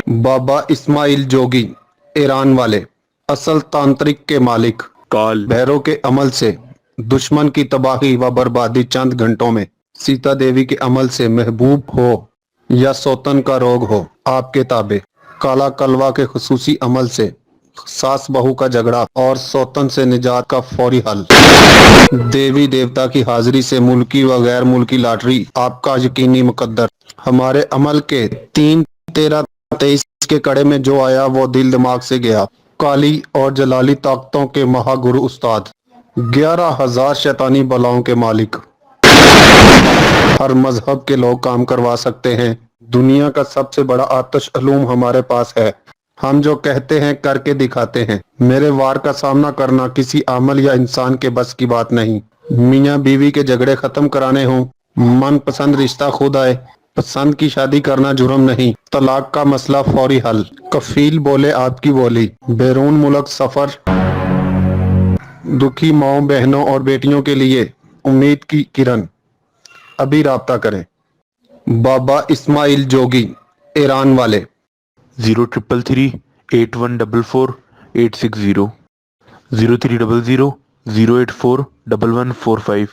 बाबा इस्माइल जोगी, Iran वाले, असल तांत्रिक के मालिक, काल, भैरव के अमल से दुश्मन की तबाही व बर्बादी चंद घंटों में, सीता देवी के अमल से महबूब हो या सौतन का रोग हो आपके ताबे, काला कलवा के खुसूसी अमल से सास बहू का झगड़ा और सौतन से निजात का फौरी हल, देवी देवता की हाजिरी से मुल्की व गैर मुल्की लॉटरी आपका यकीनी मुकद्दर। हमारे अमल के 3-13-23 के कड़े में जो आया वो दिल दिमाग से गया। काली और जलाली ताकतों के महागुरु उस्ताद, 11,000 शैतानी बलाओं के मालिक, हर मजहब के लोग काम करवा सकते हैं। दुनिया का सबसे बड़ा आतिश अलूम हमारे पास है। हम जो कहते हैं करके दिखाते हैं। मेरे वार का सामना करना किसी आमल या इंसान के बस की बात नहीं। मियाँ बीवी के झगड़े खत्म कराने हों, मनपसंद रिश्ता खुद आए, पसंद की शादी करना जुर्म नहीं, तलाक का मसला फौरी हल, कफील बोले आपकी बोली, बैरून मुल्क सफर, दुखी माओ बहनों और बेटियों के लिए उम्मीद की किरण, अभी राब्ता करें। बाबा इस्माइल जोगी, ईरान वाले, 0333-8144-860, 0300-084-1145।